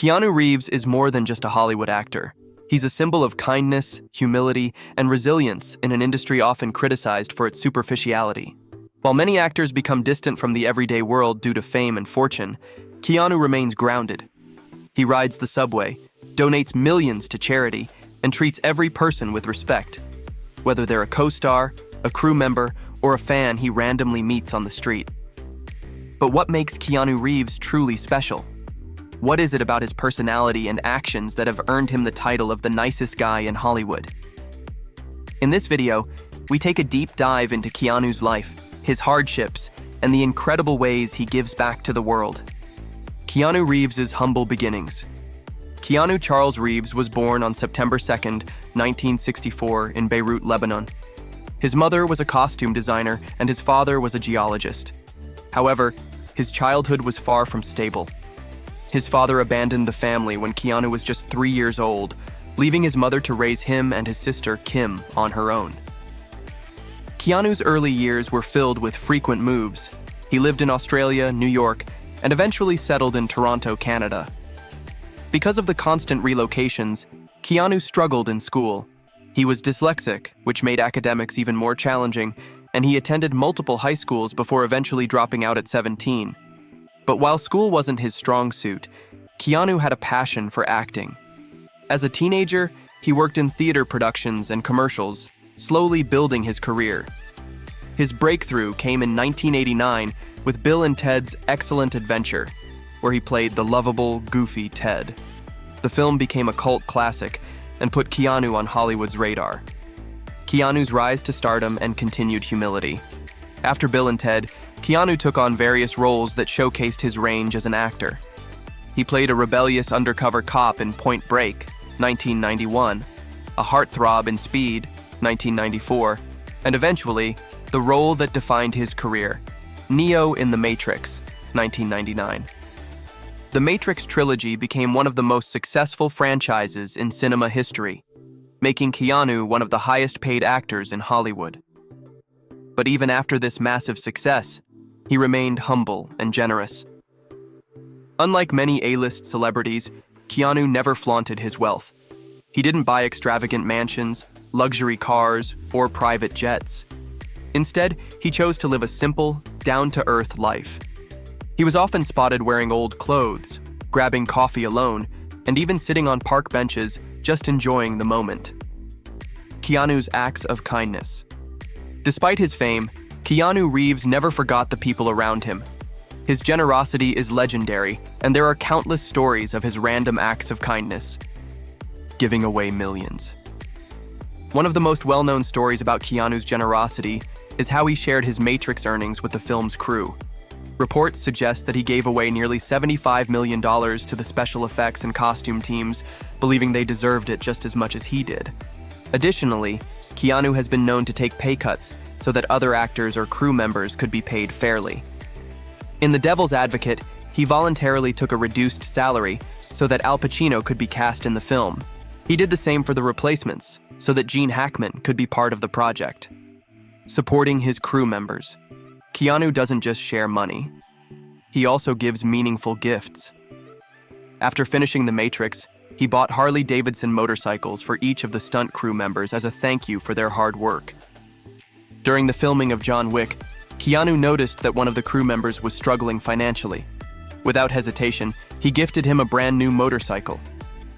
Keanu Reeves is more than just a Hollywood actor. He's a symbol of kindness, humility, and resilience in an industry often criticized for its superficiality. While many actors become distant from the everyday world due to fame and fortune, Keanu remains grounded. He rides the subway, donates millions to charity, and treats every person with respect, whether they're a co-star, a crew member, or a fan he randomly meets on the street. But what makes Keanu Reeves truly special? What is it about his personality and actions that have earned him the title of the nicest guy in Hollywood? In this video, we take a deep dive into Keanu's life, his hardships, and the incredible ways he gives back to the world. Keanu Reeves' humble beginnings. Keanu Charles Reeves was born on September 2nd, 1964 in Beirut, Lebanon. His mother was a costume designer and his father was a geologist. However, his childhood was far from stable. His father abandoned the family when Keanu was just 3 years old, leaving his mother to raise him and his sister, Kim, on her own. Keanu's early years were filled with frequent moves. He lived in Australia, New York, and eventually settled in Toronto, Canada. Because of the constant relocations, Keanu struggled in school. He was dyslexic, which made academics even more challenging, and he attended multiple high schools before eventually dropping out at 17. But while school wasn't his strong suit, Keanu had a passion for acting. As a teenager, he worked in theater productions and commercials, slowly building his career. His breakthrough came in 1989 with Bill and Ted's Excellent Adventure, where he played the lovable, goofy Ted. The film became a cult classic and put Keanu on Hollywood's radar. Keanu's rise to stardom and continued humility. After Bill and Ted, Keanu took on various roles that showcased his range as an actor. He played a rebellious undercover cop in Point Break, 1991, a heartthrob in Speed, 1994, and eventually, the role that defined his career, Neo in The Matrix, 1999. The Matrix trilogy became one of the most successful franchises in cinema history, making Keanu one of the highest-paid actors in Hollywood. But even after this massive success, he remained humble and generous. Unlike many A-list celebrities, Keanu never flaunted his wealth. He didn't buy extravagant mansions, luxury cars, or private jets. Instead, he chose to live a simple, down-to-earth life. He was often spotted wearing old clothes, grabbing coffee alone, and even sitting on park benches, just enjoying the moment. Keanu's acts of kindness. Despite his fame, Keanu Reeves never forgot the people around him. His generosity is legendary, and there are countless stories of his random acts of kindness, giving away millions. One of the most well-known stories about Keanu's generosity is how he shared his Matrix earnings with the film's crew. Reports suggest that he gave away nearly $75 million to the special effects and costume teams, believing they deserved it just as much as he did. Additionally, Keanu has been known to take pay cuts so that other actors or crew members could be paid fairly. In The Devil's Advocate, he voluntarily took a reduced salary so that Al Pacino could be cast in the film. He did the same for The Replacements, so that Gene Hackman could be part of the project. Supporting his crew members. Keanu doesn't just share money. He also gives meaningful gifts. After finishing The Matrix, he bought Harley-Davidson motorcycles for each of the stunt crew members as a thank you for their hard work. During the filming of John Wick, Keanu noticed that one of the crew members was struggling financially. Without hesitation, he gifted him a brand new motorcycle.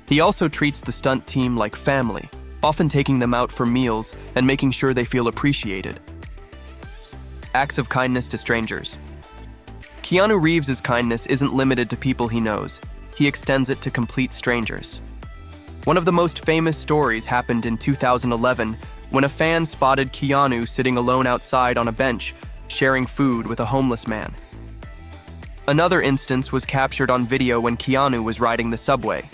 He also treats the stunt team like family, often taking them out for meals and making sure they feel appreciated. Acts of kindness to strangers. Keanu Reeves' kindness isn't limited to people he knows. He extends it to complete strangers. One of the most famous stories happened in 2011 when a fan spotted Keanu sitting alone outside on a bench, sharing food with a homeless man. Another instance was captured on video when Keanu was riding the subway.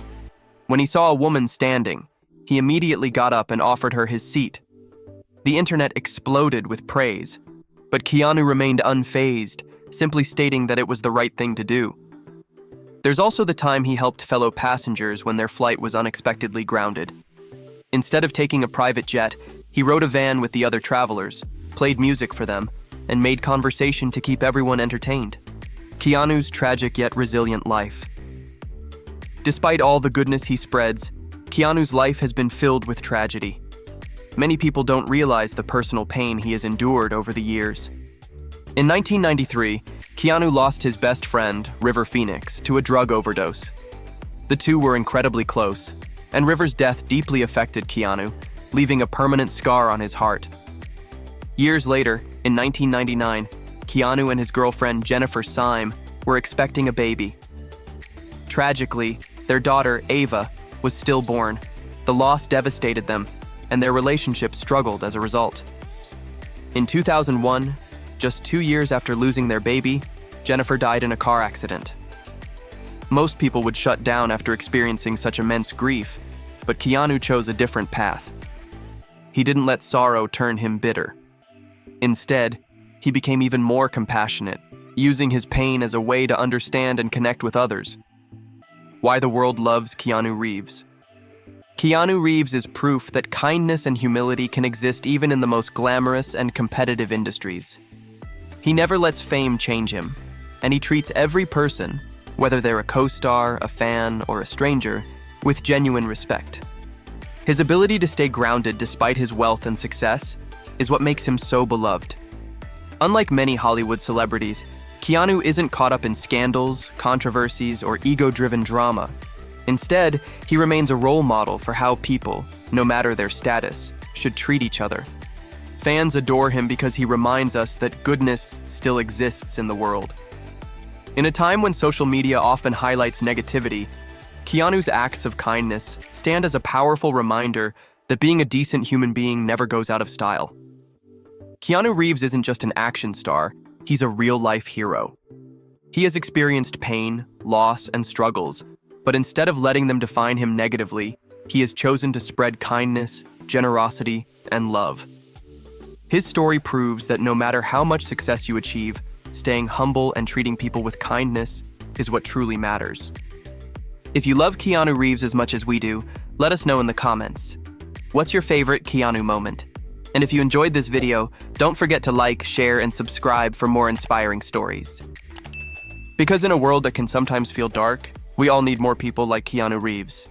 When he saw a woman standing, he immediately got up and offered her his seat. The internet exploded with praise, but Keanu remained unfazed, simply stating that it was the right thing to do. There's also the time he helped fellow passengers when their flight was unexpectedly grounded. Instead of taking a private jet, he rode a van with the other travelers, played music for them, and made conversation to keep everyone entertained. Keanu's tragic yet resilient life. Despite all the goodness he spreads, Keanu's life has been filled with tragedy. Many people don't realize the personal pain he has endured over the years. In 1993, Keanu lost his best friend, River Phoenix, to a drug overdose. The two were incredibly close, and River's death deeply affected Keanu, leaving a permanent scar on his heart. Years later, in 1999, Keanu and his girlfriend Jennifer Syme were expecting a baby. Tragically, their daughter, Ava, was stillborn. The loss devastated them, and their relationship struggled as a result. In 2001, just 2 years after losing their baby, Jennifer died in a car accident. Most people would shut down after experiencing such immense grief, but Keanu chose a different path. He didn't let sorrow turn him bitter. Instead, he became even more compassionate, using his pain as a way to understand and connect with others. Why the world loves Keanu Reeves. Keanu Reeves is proof that kindness and humility can exist even in the most glamorous and competitive industries. He never lets fame change him, and he treats every person, whether they're a co-star, a fan, or a stranger, with genuine respect. His ability to stay grounded despite his wealth and success is what makes him so beloved. Unlike many Hollywood celebrities, Keanu isn't caught up in scandals, controversies, or ego-driven drama. Instead, he remains a role model for how people, no matter their status, should treat each other. Fans adore him because he reminds us that goodness still exists in the world. In a time when social media often highlights negativity, Keanu's acts of kindness stand as a powerful reminder that being a decent human being never goes out of style. Keanu Reeves isn't just an action star, he's a real-life hero. He has experienced pain, loss, and struggles, but instead of letting them define him negatively, he has chosen to spread kindness, generosity, and love. His story proves that no matter how much success you achieve, staying humble and treating people with kindness is what truly matters. If you love Keanu Reeves as much as we do, let us know in the comments. What's your favorite Keanu moment? And if you enjoyed this video, don't forget to like, share, and subscribe for more inspiring stories. Because in a world that can sometimes feel dark, we all need more people like Keanu Reeves.